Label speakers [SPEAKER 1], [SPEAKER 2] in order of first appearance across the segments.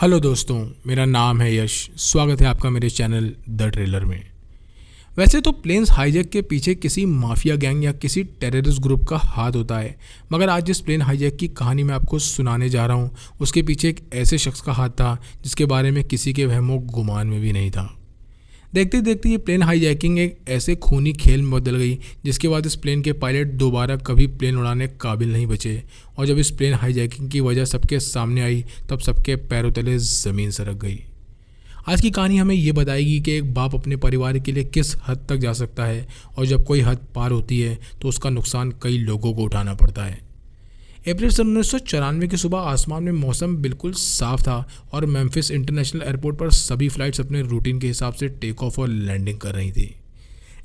[SPEAKER 1] Hello दोस्तों, मेरा नाम है यश। स्वागत है आपका मेरे चैनल द ट्रेलर में। वैसे तो प्लेन्स हाईजैक के पीछे किसी माफिया गैंग या किसी टेररिस्ट ग्रुप का हाथ होता है, मगर आज जिस प्लेन हाईजैक की कहानी मैं आपको सुनाने जा रहा हूँ उसके पीछे एक ऐसे शख्स का हाथ था जिसके बारे में किसी के वहमो गुमान में भी नहीं था। देखते देखते ये प्लेन हाईजैकिंग एक ऐसे खूनी खेल में बदल गई जिसके बाद इस प्लेन के पायलट दोबारा कभी प्लेन उड़ाने के काबिल नहीं बचे। और जब इस प्लेन हाईजैकिंग की वजह सबके सामने आई तब सबके पैरों तले ज़मीन सरक गई। आज की कहानी हमें ये बताएगी कि एक बाप अपने परिवार के लिए किस हद तक जा सकता है और जब कोई हद पार होती है तो उसका नुकसान कई लोगों को उठाना पड़ता है। अप्रैल सन 1994 की सुबह आसमान में मौसम बिल्कुल साफ था और मेम्फिस इंटरनेशनल एयरपोर्ट पर सभी फ्लाइट्स अपने रूटीन के हिसाब से टेक ऑफ और लैंडिंग कर रही थी।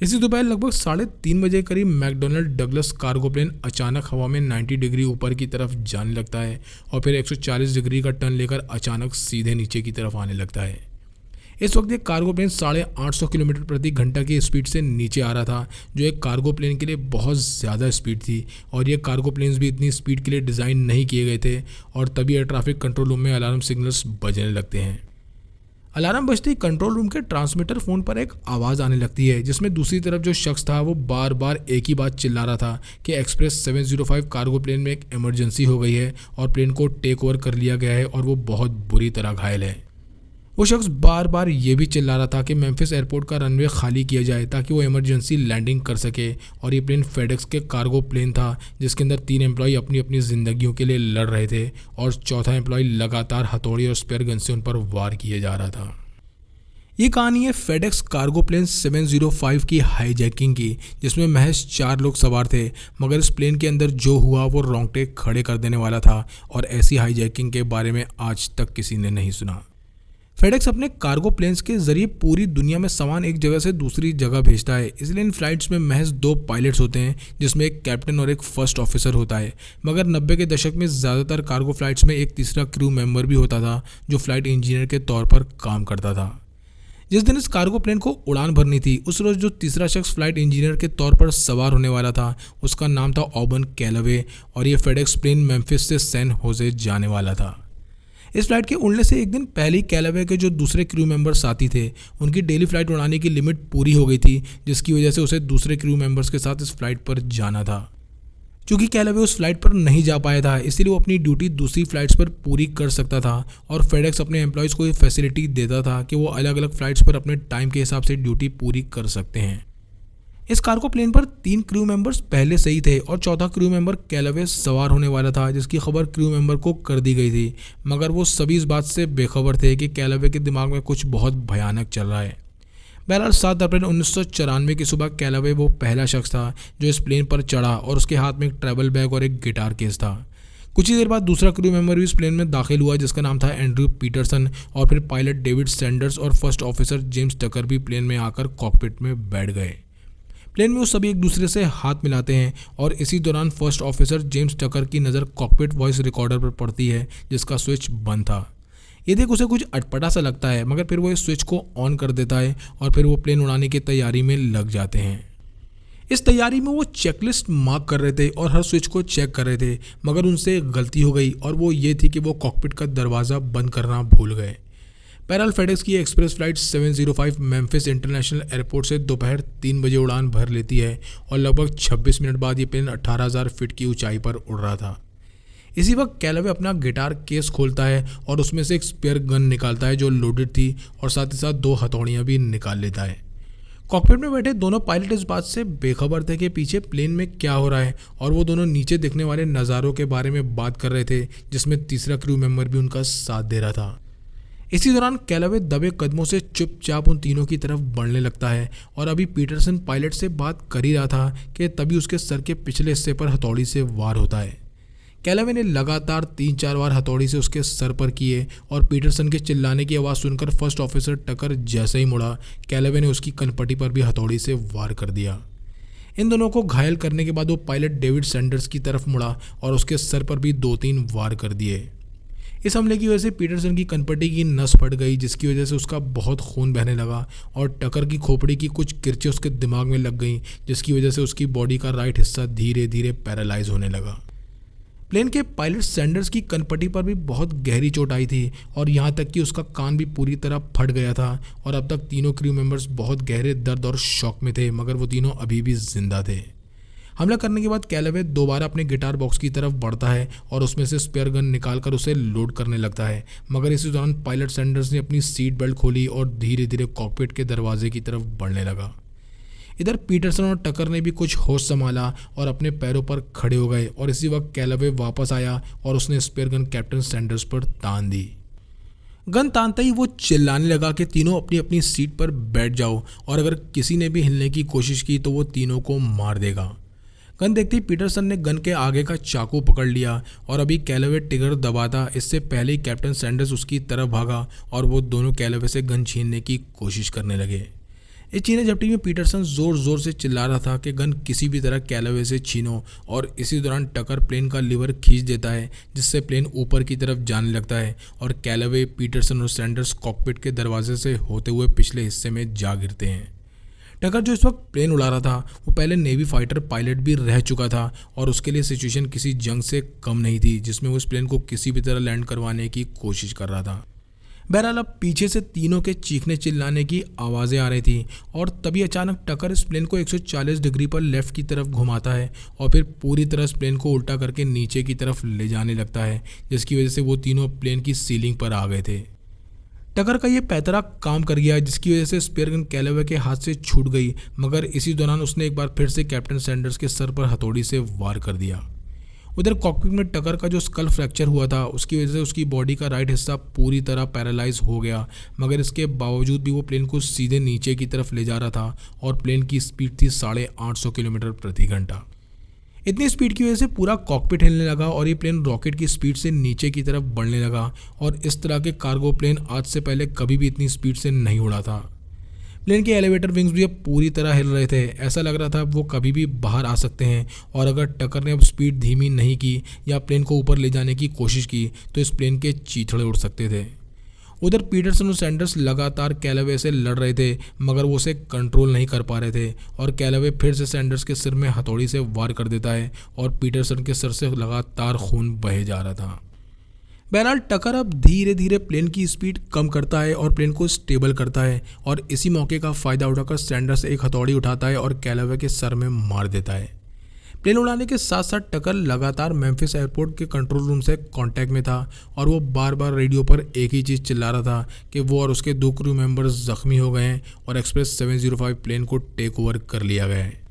[SPEAKER 1] इसी दोपहर लगभग 3:30 बजे करीब मैकडोनल्ड डगलस कार्गो प्लेन अचानक हवा में 90 डिग्री ऊपर की तरफ जाने लगता है और फिर 140 डिग्री का टर्न लेकर अचानक सीधे नीचे की तरफ आने लगता है। इस वक्त ये कार्गो प्लेन 850 किलोमीटर प्रति घंटा की स्पीड से नीचे आ रहा था, जो एक कार्गो प्लेन के लिए बहुत ज़्यादा स्पीड थी। और ये कार्गो प्लेन्स भी इतनी स्पीड के लिए डिज़ाइन नहीं किए गए थे। और तभी एयर ट्रैफिक कंट्रोल रूम में अलार्म सिग्नल्स बजने लगते हैं। अलार्म बजते ही कंट्रोल रूम के ट्रांसमीटर फ़ोन पर एक आवाज़ आने लगती है जिसमें दूसरी तरफ जो शख्स था वो बार बार एक ही बात चिल्ला रहा था कि एक्सप्रेस 705 कार्गो प्लेन में एक इमरजेंसी हो गई है और प्लेन को टेक ओवर कर लिया गया है और वो बहुत बुरी तरह घायल है। वो शख्स बार बार ये भी चिल्ला रहा था कि मेम्फिस एयरपोर्ट का रनवे खाली किया जाए ताकि वो इमरजेंसी लैंडिंग कर सके। और ये प्लेन फेडेक्स के कार्गो प्लेन था जिसके अंदर 3 एम्प्लॉय अपनी अपनी ज़िंदगियों के लिए लड़ रहे थे और चौथा एम्प्लॉय लगातार हथौड़ी और स्पेयर गन से उन पर वार किए जा रहा था। ये कहानी है फेडेक्स कार्गो प्लेन 705 की हाईजैकिंग की, जिसमें महज 4 लोग सवार थे, मगर इस प्लेन के अंदर जो हुआ वो रोंगटे खड़े कर देने वाला था और ऐसी हाईजैकिंग के बारे में आज तक किसी ने नहीं सुना। फेडेक्स अपने कार्गो प्लेन्स के जरिए पूरी दुनिया में सामान एक जगह से दूसरी जगह भेजता है, इसलिए इन फ्लाइट्स में महज 2 पायलट्स होते हैं जिसमें एक कैप्टन और एक फर्स्ट ऑफिसर होता है। मगर 90 के दशक में ज़्यादातर कार्गो फ्लाइट्स में एक तीसरा क्रू मेंबर भी होता था जो फ्लाइट इंजीनियर के तौर पर काम करता था। जिस दिन इस कार्गो प्लेन को उड़ान भरनी थी उस रोज़ जो तीसरा शख्स फ्लाइट इंजीनियर के तौर पर सवार होने वाला था उसका नाम था ऑबन कैलवे और ये फेडेक्स प्लेन मेम्फिस से सैन होजे जाने वाला था। इस फ्लाइट के उड़ने से एक दिन पहले ही कैलवे के जो दूसरे क्रू मेंबर साथी थे उनकी डेली फ्लाइट उड़ाने की लिमिट पूरी हो गई थी, जिसकी वजह से उसे दूसरे क्रू मेंबर्स के साथ इस फ्लाइट पर जाना था। चूँकि कैलवे उस फ्लाइट पर नहीं जा पाया था इसलिए वो अपनी ड्यूटी दूसरी फ्लाइट्स पर पूरी कर सकता था और फेडेक्स अपने एम्प्लॉयज़ को ये फैसिलिटी देता था कि वो अलग अलग फ्लाइट्स पर अपने टाइम के हिसाब से ड्यूटी पूरी कर सकते हैं। इस कार्गो प्लेन पर 3 क्रू मेंबर्स पहले से ही थे और चौथा क्रू मेंबर कैलवे सवार होने वाला था जिसकी खबर क्रू मेंबर को कर दी गई थी, मगर वो सभी इस बात से बेखबर थे कि कैलवे के दिमाग में कुछ बहुत भयानक चल रहा है। बहरहाल 7 अप्रैल 1994 की सुबह कैलवे वो पहला शख्स था जो इस प्लेन पर चढ़ा और उसके हाथ में एक ट्रैवल बैग और एक गिटार केस था। कुछ ही देर बाद दूसरा क्रू मेंबर भी इस प्लेन में दाखिल हुआ जिसका नाम था एंड्रू पीटरसन और फिर पायलट डेविड सैंडर्स और फर्स्ट ऑफिसर जेम्स टकर भी प्लेन में आकर कॉकपिट में बैठ गए। प्लेन में वो सभी एक दूसरे से हाथ मिलाते हैं और इसी दौरान फर्स्ट ऑफिसर जेम्स टकर की नज़र कॉकपिट वॉइस रिकॉर्डर पर पड़ती है जिसका स्विच बंद था। ये देख उसे कुछ अटपटा सा लगता है, मगर फिर वो इस स्विच को ऑन कर देता है और फिर वो प्लेन उड़ाने की तैयारी में लग जाते हैं। इस तैयारी में वो चेकलिस्ट मार्क कर रहे थे और हर स्विच को चेक कर रहे थे, मगर उनसे एक गलती हो गई और वो ये थी कि वो कॉकपिट का दरवाज़ा बंद करना भूल गए। बहरहाल फेडेक्स की express flight 705 Memphis international airport से दोपहर 3 बजे उड़ान भर लेती है और लगभग 26 मिनट बाद ये प्लेन 18,000 फीट की ऊंचाई पर उड़ रहा था। इसी वक्त कैलवे अपना गिटार केस खोलता है और उसमें से एक स्पेयर गन निकालता है जो लोडेड थी और साथ ही साथ 2 हथौड़ियाँ भी निकाल लेता है। कॉकपिट में बैठे दोनों पायलट इस बात से बेखबर थे कि पीछे प्लेन में क्या हो रहा है और वो दोनों नीचे दिखने वाले नज़ारों के बारे में बात कर रहे थे जिसमें तीसरा क्रू मेंबर भी उनका साथ दे रहा था। इसी दौरान कैलवे दबे कदमों से चुपचाप उन तीनों की तरफ बढ़ने लगता है और अभी पीटरसन पायलट से बात कर ही रहा था कि तभी उसके सर के पिछले हिस्से पर हथौड़ी से वार होता है। कैलवे ने लगातार 3-4 बार हथौड़ी से उसके सर पर किए और पीटरसन के चिल्लाने की आवाज़ सुनकर फर्स्ट ऑफिसर टकर जैसे ही मुड़ा कैलवे ने उसकी कनपटी पर भी हथौड़ी से वार कर दिया। इन दोनों को घायल करने के बाद वो पायलट डेविड सैंडर्स की तरफ मुड़ा और उसके सर पर भी 2-3 वार कर दिए। इस हमले की वजह से पीटरसन की कनपटी की नस फट गई जिसकी वजह से उसका बहुत खून बहने लगा और टकर की खोपड़ी की कुछ किरचें उसके दिमाग में लग गईं जिसकी वजह से उसकी बॉडी का राइट हिस्सा धीरे धीरे पैरालाइज होने लगा। प्लेन के पायलट सैंडर्स की कनपट्टी पर भी बहुत गहरी चोट आई थी और यहाँ तक कि उसका कान भी पूरी तरह फट गया था और अब तक तीनों क्रू मेंबर्स बहुत गहरे दर्द और शॉक में थे, मगर वो तीनों अभी भी जिंदा थे। हमला करने के बाद कैलावे दोबारा अपने गिटार बॉक्स की तरफ बढ़ता है और उसमें से स्पेयर गन निकालकर उसे लोड करने लगता है, मगर इसी दौरान पायलट सैंडर्स ने अपनी सीट बेल्ट खोली और धीरे धीरे कॉकपिट के दरवाजे की तरफ बढ़ने लगा। इधर पीटरसन और टकर ने भी कुछ होश संभाला और अपने पैरों पर खड़े हो गए और इसी वक्त कैलावे वापस आया और उसने स्पेयर गन कैप्टन सैंडर्स पर तान दी। गन तानते ही वो चिल्लाने लगा कि तीनों अपनी अपनी सीट पर बैठ जाओ और अगर किसी ने भी हिलने की कोशिश की तो वो तीनों को मार देगा। गन देखते ही पीटरसन ने गन के आगे का चाकू पकड़ लिया और अभी कैलावे ट्रिगर दबाता इससे पहले ही कैप्टन सैंडर्स उसकी तरफ भागा और वो दोनों कैलावे से गन छीनने की कोशिश करने लगे। इस चीने झपटी में पीटरसन जोर जोर से चिल्ला रहा था कि गन किसी भी तरह कैलावे से छीनो और इसी दौरान टकर प्लेन का लीवर खींच देता है जिससे प्लेन ऊपर की तरफ जाने लगता है और कैलावे, पीटरसन और सैंडर्स कॉकपिट के दरवाजे से होते हुए पिछले हिस्से में जा गिरते हैं। टकर जो इस वक्त प्लेन उड़ा रहा था वो पहले नेवी फाइटर पायलट भी रह चुका था और उसके लिए सिचुएशन किसी जंग से कम नहीं थी जिसमें वो इस प्लेन को किसी भी तरह लैंड करवाने की कोशिश कर रहा था। बहरहाल अब पीछे से तीनों के चीखने चिल्लाने की आवाज़ें आ रही थी और तभी अचानक टकर इस प्लेन को 140 डिग्री पर लेफ्ट की तरफ घुमाता है और फिर पूरी तरह इस प्लेन को उल्टा करके नीचे की तरफ ले जाने लगता है जिसकी वजह से वो तीनों प्लेन की सीलिंग पर आ गए थे। टकर का ये पैतरा काम कर गया जिसकी वजह से स्पेयर गन कैलावे के हाथ से छूट गई, मगर इसी दौरान उसने एक बार फिर से कैप्टन सैंडर्स के सर पर हथौड़ी से वार कर दिया। उधर कॉकपिट में टकर का जो स्कल फ्रैक्चर हुआ था उसकी वजह से उसकी बॉडी का राइट हिस्सा पूरी तरह पैरालाइज हो गया, मगर इसके बावजूद भी वो प्लेन को सीधे नीचे की तरफ ले जा रहा था और प्लेन की स्पीड थी 850 किलोमीटर प्रति घंटा। इतनी स्पीड की वजह से पूरा कॉकपिट हिलने लगा और ये प्लेन रॉकेट की स्पीड से नीचे की तरफ बढ़ने लगा और इस तरह के कार्गो प्लेन आज से पहले कभी भी इतनी स्पीड से नहीं उड़ा था। प्लेन के एलिवेटर विंग्स भी अब पूरी तरह हिल रहे थे, ऐसा लग रहा था वो कभी भी बाहर आ सकते हैं और अगर टकर ने अब स्पीड धीमी नहीं की या प्लेन को ऊपर ले जाने की कोशिश की तो इस प्लेन के चीथड़े उड़ सकते थे। उधर पीटरसन और सैंडर्स लगातार कैलावे से लड़ रहे थे मगर वो उसे कंट्रोल नहीं कर पा रहे थे और कैलावे फिर से सैंडर्स के सिर में हथौड़ी से वार कर देता है और पीटरसन के सिर से लगातार खून बहे जा रहा था। बहरहाल टकर अब धीरे धीरे प्लेन की स्पीड कम करता है और प्लेन को स्टेबल करता है और इसी मौके का फ़ायदा उठाकर सैंडर्स एक हथौड़ी उठाता है और कैलावे के सर में मार देता है। प्लेन उड़ाने के साथ साथ टकर लगातार मेम्फिस एयरपोर्ट के कंट्रोल रूम से कांटेक्ट में था और वो बार बार रेडियो पर एक ही चीज़ चिल्ला रहा था कि वो और उसके 2 क्रू मेंबर्स ज़ख्मी हो गए हैं और एक्सप्रेस 705 प्लेन को टेक ओवर कर लिया गया है।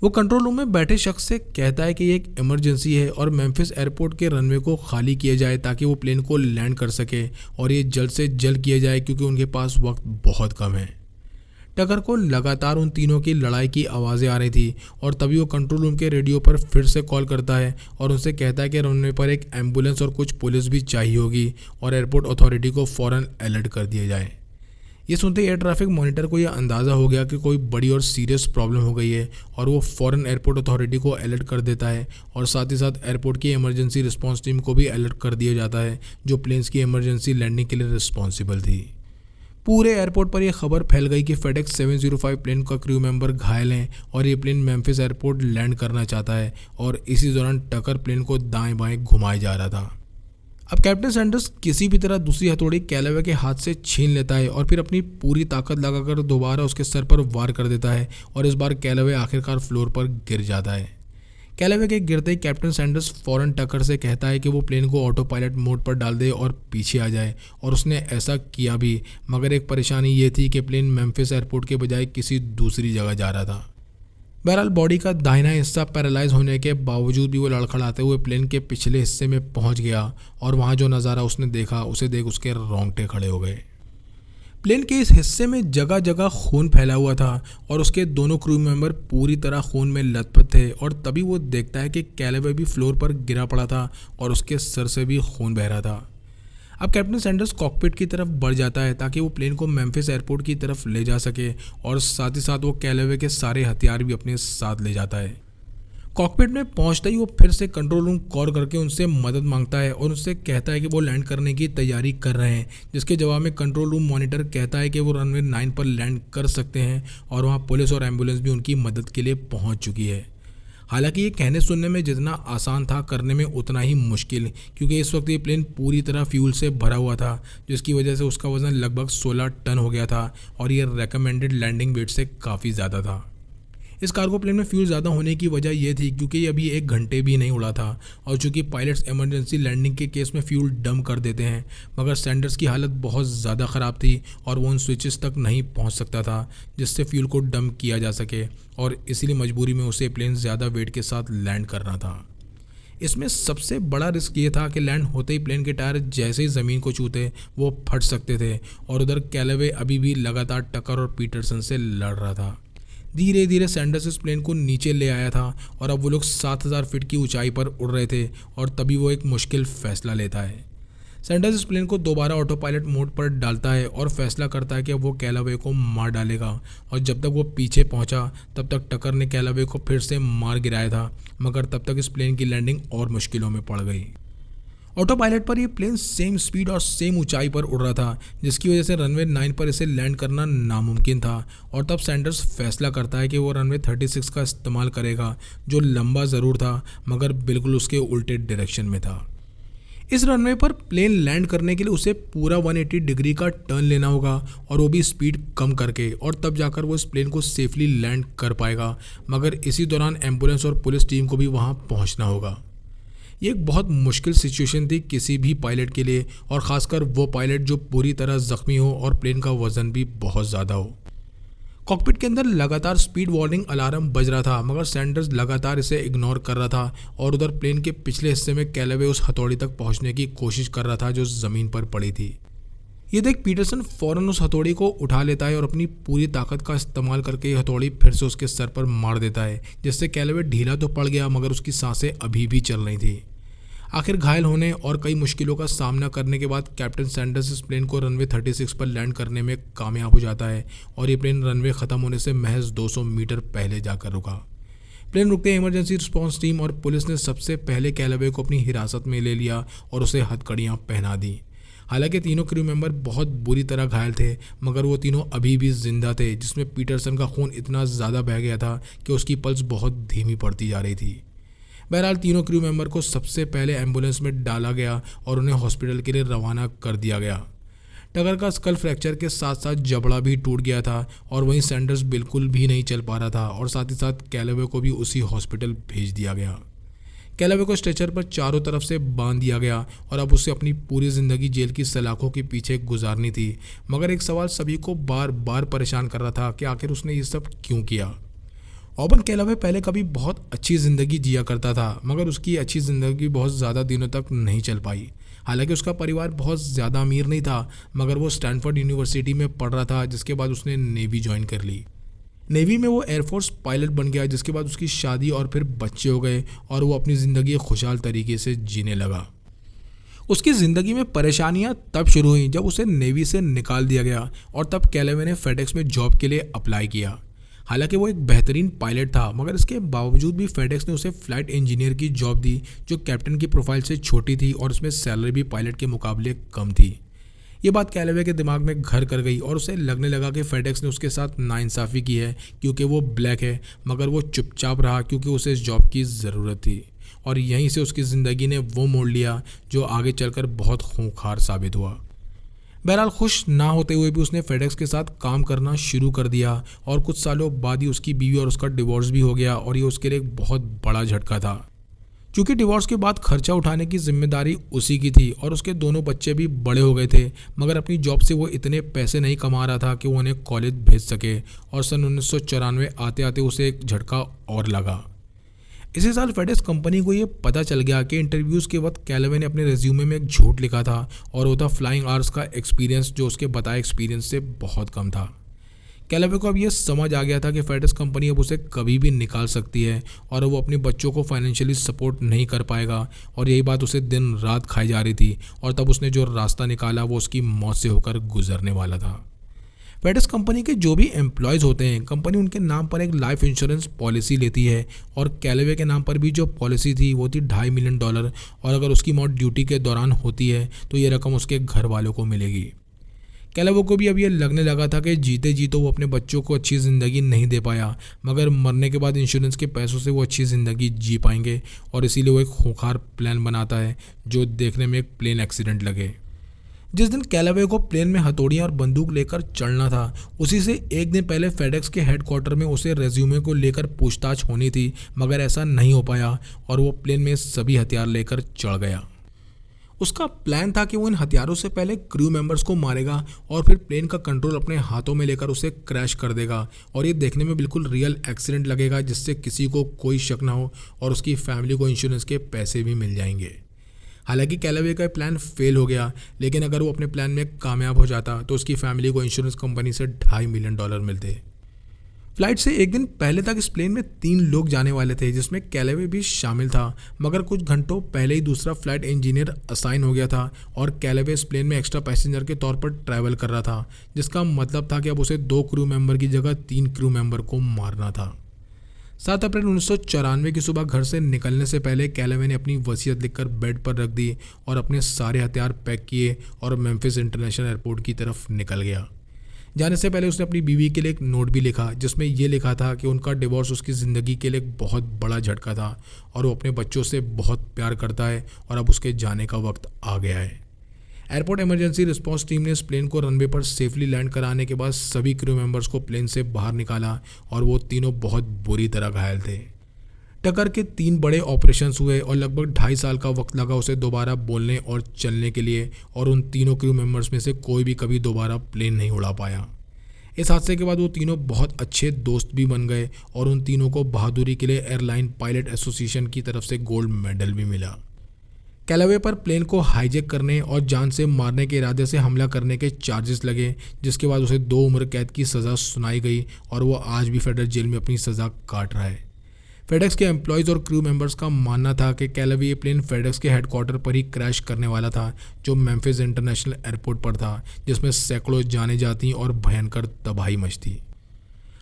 [SPEAKER 1] वो कंट्रोल रूम में बैठे शख्स से कहता है कि ये एक इमरजेंसी है और मेम्फिस एयरपोर्ट के रनवे को खाली किया जाए ताकि वो प्लेन को लैंड कर सके और ये जल्द से जल्द किया जाए क्योंकि उनके पास वक्त बहुत कम है। टकर को लगातार उन तीनों की लड़ाई की आवाज़ें आ रही थी और तभी वो कंट्रोल रूम के रेडियो पर फिर से कॉल करता है और उनसे कहता है कि रनवे पर एक एम्बुलेंस और कुछ पुलिस भी चाहिए होगी और एयरपोर्ट अथॉरिटी को फ़ौरन अलर्ट कर दिया जाए। ये सुनते एयर ट्रैफिक मॉनिटर को यह अंदाज़ा हो गया कि कोई बड़ी और सीरियस प्रॉब्लम हो गई है और वो फ़ौरन एयरपोर्ट अथॉरिटी को अलर्ट कर देता है और साथ ही साथ एयरपोर्ट की इमरजेंसी रिस्पांस टीम को भी अलर्ट कर दिया जाता है जो प्लेन्स की इमरजेंसी लैंडिंग के लिए रिस्पॉन्सिबल थी। पूरे एयरपोर्ट पर यह खबर फैल गई कि फेडेक्स 705 प्लेन का क्रू मेंबर घायल हैं और ये प्लेन मेम्फिस एयरपोर्ट लैंड करना चाहता है और इसी दौरान टकर प्लेन को दाएं बाएं घुमाया जा रहा था। अब कैप्टन सैंडर्स किसी भी तरह दूसरी हथौड़ी कैलावे के हाथ से छीन लेता है और फिर अपनी पूरी ताकत लगाकर दोबारा उसके सर पर वार कर देता है और इस बार कैलावे आखिरकार फ्लोर पर गिर जाता है। कैलावे के गिरते ही कैप्टन सैंडर्स फौरन टकर से कहता है कि वो प्लेन को ऑटो पायलट मोड पर डाल दे और पीछे आ जाए और उसने ऐसा किया भी, मगर एक परेशानी ये थी कि प्लेन मेम्फिस एयरपोर्ट के बजाय किसी दूसरी जगह जा रहा था। बहरहाल बॉडी का दाहिना हिस्सा पैरालाइज होने के बावजूद भी वो लड़खड़ाते हुए प्लेन के पिछले हिस्से में पहुंच गया और वहां जो नज़ारा उसने देखा उसे देख उसके रोंगटे खड़े हो गए। प्लेन के इस हिस्से में जगह जगह खून फैला हुआ था और उसके दोनों क्रू मेंबर पूरी तरह खून में लथपथ थे और तभी वो देखता है कि कैलावे भी फ्लोर पर गिरा पड़ा था और उसके सर से भी खून बह रहा था। अब कैप्टन सैंडर्स कॉकपिट की तरफ बढ़ जाता है ताकि वो प्लेन को मेम्फिस एयरपोर्ट की तरफ ले जा सके और साथ ही साथ वो कैलावे के सारे हथियार भी अपने साथ ले जाता है। कॉकपिट में पहुंचते ही वो फिर से कंट्रोल रूम कॉल करके उनसे मदद मांगता है और उनसे कहता है कि वो लैंड करने की तैयारी कर रहे हैं, जिसके जवाब में कंट्रोल रूम मॉनिटर कहता है कि वो रनवे 9 पर लैंड कर सकते हैं और वहाँ पुलिस और एम्बुलेंस भी उनकी मदद के लिए पहुँच चुकी है। हालांकि ये कहने सुनने में जितना आसान था, करने में उतना ही मुश्किल, क्योंकि इस वक्त ये प्लेन पूरी तरह फ्यूल से भरा हुआ था, जिसकी वजह से उसका वज़न लगभग 16 टन हो गया था और ये रेकमेंडेड लैंडिंग वेट से काफ़ी ज़्यादा था। इस कार्गो प्लेन में फ्यूल ज़्यादा होने की वजह यह थी क्योंकि ये अभी 1 घंटे भी नहीं उड़ा था और चूँकि पायलट्स इमरजेंसी लैंडिंग के केस में फ्यूल डंप कर देते हैं, मगर सैंडर्स की हालत बहुत ज़्यादा ख़राब थी और वो उन स्विचेस तक नहीं पहुंच सकता था जिससे फ्यूल को डंप किया जा सके, और इसीलिए मजबूरी में उसे प्लेन ज़्यादा वेट के साथ लैंड करना था। इसमें सबसे बड़ा रिस्क ये था कि लैंड होते ही प्लेन के टायर जैसे ही ज़मीन को छूते वो फट सकते थे, और उधर कैलावे अभी भी लगातार टकर और पीटरसन से लड़ रहा था। धीरे धीरे सैंडर्स इस प्लेन को नीचे ले आया था और अब वो लोग 7000 फीट की ऊंचाई पर उड़ रहे थे, और तभी वो एक मुश्किल फैसला लेता है। सैंडर्स इस प्लेन को दोबारा ऑटो पायलट मोड पर डालता है और फैसला करता है कि अब वो कैलावे को मार डालेगा, और जब तक वो पीछे पहुंचा तब तक टकर ने कैलावे को फिर से मार गिराया था, मगर तब तक इस प्लेन की लैंडिंग और मुश्किलों में पड़ गई। ऑटो पायलट पर ये प्लेन सेम स्पीड और सेम ऊंचाई पर उड़ रहा था, जिसकी वजह से रनवे 9 पर इसे लैंड करना नामुमकिन था, और तब सैंडर्स फैसला करता है कि वो रनवे 36 का इस्तेमाल करेगा, जो लंबा ज़रूर था मगर बिल्कुल उसके उल्टे डायरेक्शन में था। इस रनवे पर प्लेन लैंड करने के लिए उसे पूरा 180 डिग्री का टर्न लेना होगा, और वो भी स्पीड कम करके, और तब जाकर वो इस प्लेन को सेफली लैंड कर पाएगा, मगर इसी दौरान एम्बुलेंस और पुलिस टीम को भी वहाँ पहुँचना होगा। ये एक बहुत मुश्किल सिचुएशन थी किसी भी पायलट के लिए, और ख़ासकर वो पायलट जो पूरी तरह ज़ख्मी हो और प्लेन का वज़न भी बहुत ज़्यादा हो। कॉकपिट के अंदर लगातार स्पीड वार्निंग अलार्म बज रहा था, मगर सैंडर्स लगातार इसे इग्नोर कर रहा था, और उधर प्लेन के पिछले हिस्से में कैलावे उस हथौड़ी तक पहुंचने की कोशिश कर रहा था जो ज़मीन पर पड़ी थी। ये देख पीटरसन फ़ौरन उस हथौड़ी को उठा लेता है और अपनी पूरी ताकत का इस्तेमाल करके ये हथौड़ी फिर से उसके सर पर मार देता है, जिससे कैलावे ढीला तो पड़ गया मगर उसकी सांसें अभी भी चल रही थी। आखिर घायल होने और कई मुश्किलों का सामना करने के बाद कैप्टन सैंडर्स इस प्लेन को रनवे 36 पर लैंड करने में कामयाब हो जाता है, और ये प्लेन रनवे ख़त्म होने से महज 200 मीटर पहले जाकर रुका। प्लेन रुकते इमरजेंसी रिस्पांस टीम और पुलिस ने सबसे पहले कैलावे को अपनी हिरासत में ले लिया और उसे हथकड़ियाँ पहना दी। हालांकि तीनों क्रू मेंबर बहुत बुरी तरह घायल थे, मगर वो तीनों अभी भी जिंदा थे, जिसमें पीटरसन का खून इतना ज़्यादा बह गया था कि उसकी पल्स बहुत धीमी पड़ती जा रही थी। बहरहाल तीनों क्रू मेंबर को सबसे पहले एम्बुलेंस में डाला गया और उन्हें हॉस्पिटल के लिए रवाना कर दिया गया। टगर का स्कल फ्रैक्चर के साथ साथ जबड़ा भी टूट गया था, और वहीं सैंडर्स बिल्कुल भी नहीं चल पा रहा था, और साथ ही साथ कैलावे को भी उसी हॉस्पिटल भेज दिया गया। कैलावे को स्ट्रेचर पर चारों तरफ से बांध दिया गया, और अब उसे अपनी पूरी ज़िंदगी जेल की सलाखों के पीछे गुजारनी थी। मगर एक सवाल सभी को बार बार परेशान कर रहा था कि आखिर उसने ये सब क्यों किया। ऑबन कैलावे पहले कभी बहुत अच्छी ज़िंदगी जिया करता था, मगर उसकी अच्छी ज़िंदगी बहुत ज़्यादा दिनों तक नहीं चल पाई। हालांकि उसका परिवार बहुत ज़्यादा अमीर नहीं था, मगर वो स्टैनफोर्ड यूनिवर्सिटी में पढ़ रहा था, जिसके बाद उसने नेवी ज्वाइन कर ली। नेवी में वो एयरफोर्स पायलट बन गया, जिसके बाद उसकी शादी और फिर बच्चे हो गए, और वो अपनी ज़िंदगी खुशहाल तरीके से जीने लगा। उसकी ज़िंदगी में परेशानियां तब शुरू हुई जब उसे नेवी से निकाल दिया गया, और तब कैलावे ने फेडेक्स में जॉब के लिए अप्लाई किया। हालांकि वो एक बेहतरीन पायलट था, मगर इसके बावजूद भी फेडेक्स ने उसे फ्लाइट इंजीनियर की जॉब दी, जो कैप्टन की प्रोफाइल से छोटी थी और उसमें सैलरी भी पायलट के मुकाबले कम थी। ये बात कैलावे के दिमाग में घर कर गई, और उसे लगने लगा कि फेडेक्स ने उसके साथ नाइंसाफ़ी की है क्योंकि वो ब्लैक है, मगर वो चुपचाप रहा क्योंकि उसे इस जॉब की ज़रूरत थी। और यहीं से उसकी ज़िंदगी ने वो मोड़ लिया जो आगे चलकर बहुत खूंखार साबित हुआ। बहरहाल खुश ना होते हुए भी उसने फेडेक्स के साथ काम करना शुरू कर दिया, और कुछ सालों बाद ही उसकी बीवी और उसका डिवोर्स भी हो गया, और ये उसके लिए एक बहुत बड़ा झटका था। क्योंकि डिवोर्स के बाद खर्चा उठाने की जिम्मेदारी उसी की थी, और उसके दोनों बच्चे भी बड़े हो गए थे, मगर अपनी जॉब से वो इतने पैसे नहीं कमा रहा था कि वो उन्हें कॉलेज भेज सके, और सन 1994 आते आते उसे एक झटका और लगा। इसी साल फेडेक्स कंपनी को ये पता चल गया कि इंटरव्यूज़ के वक्त कैलावे ने अपने रिज्यूमे में एक झूठ लिखा था, और वो था फ्लाइंग आवर्स का एक्सपीरियंस, जो उसके बताए एक्सपीरियंस से बहुत कम था। कैलावे को अब ये समझ आ गया था कि फेडेक्स कंपनी अब उसे कभी भी निकाल सकती है, और वो अपने बच्चों को फाइनेंशियली सपोर्ट नहीं कर पाएगा, और यही बात उसे दिन रात खाई जा रही थी, और तब उसने जो रास्ता निकाला वो उसकी मौत से होकर गुजरने वाला था। फेडेक्स कंपनी के जो भी एम्प्लॉयज़ होते हैं, कंपनी उनके नाम पर एक लाइफ इंश्योरेंस पॉलिसी लेती है, और कैलावे के नाम पर भी जो पॉलिसी थी वो थी $2.5 मिलियन, और अगर उसकी मौत ड्यूटी के दौरान होती है तो ये रकम उसके घर वालों को मिलेगी। कैलावे को भी अब ये लगने लगा था कि जीते जी तो वो अपने बच्चों को अच्छी ज़िंदगी नहीं दे पाया, मगर मरने के बाद इंश्योरेंस के पैसों से वो अच्छी ज़िंदगी जी पाएंगे। और इसीलिए वो एक खूंखार प्लान बनाता है जो देखने में एक प्लेन एक्सीडेंट लगे। जिस दिन कैलावे को प्लेन में हथौड़ियाँ और बंदूक लेकर चढ़ना था, उसी से एक दिन पहले फेडेक्स के हेडक्वार्टर में उसे रेज्यूमे को लेकर पूछताछ होनी थी, मगर ऐसा नहीं हो पाया और वो प्लेन में सभी हथियार लेकर चढ़ गया। उसका प्लान था कि वो इन हथियारों से पहले क्रू मेंबर्स को मारेगा और फिर प्लेन का कंट्रोल अपने हाथों में लेकर उसे क्रैश कर देगा और ये देखने में बिल्कुल रियल एक्सीडेंट लगेगा, जिससे किसी को कोई शक ना हो और उसकी फैमिली को इंश्योरेंस के पैसे भी मिल जाएंगे। हालांकि कैलावे का प्लान फेल हो गया, लेकिन अगर वो अपने प्लान में कामयाब हो जाता तो उसकी फैमिली को इंश्योरेंस कंपनी से $2.5 मिलियन मिलते। फ्लाइट से एक दिन पहले तक इस प्लेन में 3 लोग जाने वाले थे, जिसमें कैलावे भी शामिल था, मगर कुछ घंटों पहले ही दूसरा फ्लाइट इंजीनियर असाइन हो गया था और कैलावे इस प्लेन में एक्स्ट्रा पैसेंजर के तौर पर ट्रैवल कर रहा था, जिसका मतलब था कि अब उसे 2 क्रू मेंबर की जगह 3 क्रू मेंबर को मारना था। 7 अप्रैल 1994 की सुबह घर से निकलने से पहले कैलावे ने अपनी वसीयत लिखकर बेड पर रख दी और अपने सारे हथियार पैक किए और मेम्फिस इंटरनेशनल एयरपोर्ट की तरफ निकल गया। जाने से पहले उसने अपनी बीवी के लिए एक नोट भी लिखा, जिसमें यह लिखा था कि उनका डिवोर्स उसकी ज़िंदगी के लिए एक बहुत बड़ा झटका था और वो अपने बच्चों से बहुत प्यार करता है और अब उसके जाने का वक्त आ गया है। एयरपोर्ट इमरजेंसी रिस्पांस टीम ने इस प्लेन को रनवे पर सेफली लैंड कराने के बाद सभी क्रू मेंबर्स को प्लेन से बाहर निकाला और वो तीनों बहुत बुरी तरह घायल थे। टक्कर के 3 बड़े ऑपरेशंस हुए और लगभग 2.5 साल का वक्त लगा उसे दोबारा बोलने और चलने के लिए, और उन तीनों क्रू मेंबर्स में से कोई भी कभी दोबारा प्लेन नहीं उड़ा पाया। इस हादसे के बाद वो तीनों बहुत अच्छे दोस्त भी बन गए और उन तीनों को बहादुरी के लिए एयरलाइन पायलट एसोसिएशन की तरफ से गोल्ड मेडल भी मिला। कैलावे पर प्लेन को हाईजैक करने और जान से मारने के इरादे से हमला करने के चार्जेस लगे, जिसके बाद उसे 2 उम्र कैद की सज़ा सुनाई गई और वो आज भी फेडरल जेल में अपनी सज़ा काट रहा है। फेडेक्स के एम्प्लॉयज़ और क्रू मेंबर्स का मानना था कि कैलावे ये प्लेन फेडेक्स के हेडक्वार्टर पर ही क्रैश करने वाला था, जो मेम्फिस इंटरनेशनल एयरपोर्ट पर था, जिसमें सैकड़ों जाने जाती और भयंकर तबाही मचती।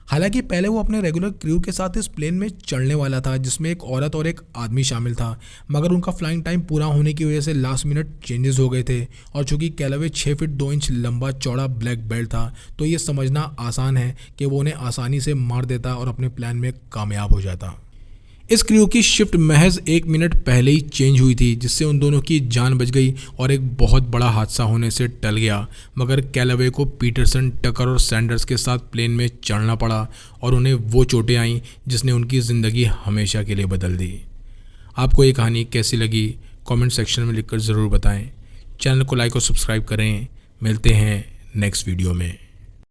[SPEAKER 1] हालांकि पहले वो अपने रेगुलर क्रू के साथ इस प्लेन में चढ़ने वाला था, जिसमें एक औरत और एक आदमी शामिल था, मगर उनका फ्लाइंग टाइम पूरा होने की वजह से लास्ट मिनट चेंजेस हो गए थे। और चूंकि कैलावे 6 फीट 2 इंच लंबा चौड़ा ब्लैक बेल्ट था, तो ये समझना आसान है कि वो उन्हें आसानी से मार देता और अपने प्लान में कामयाब हो जाता। इस क्रू की शिफ्ट महज 1 मिनट पहले ही चेंज हुई थी, जिससे उन दोनों की जान बच गई और एक बहुत बड़ा हादसा होने से टल गया। मगर कैलावे को पीटरसन, टकर और सैंडर्स के साथ प्लेन में चढ़ना पड़ा और उन्हें वो चोटें आईं जिसने उनकी ज़िंदगी हमेशा के लिए बदल दी। आपको ये कहानी कैसी लगी कमेंट सेक्शन में लिखकर ज़रूर बताएं। चैनल को लाइक और सब्सक्राइब करें। मिलते हैं नेक्स्ट वीडियो में।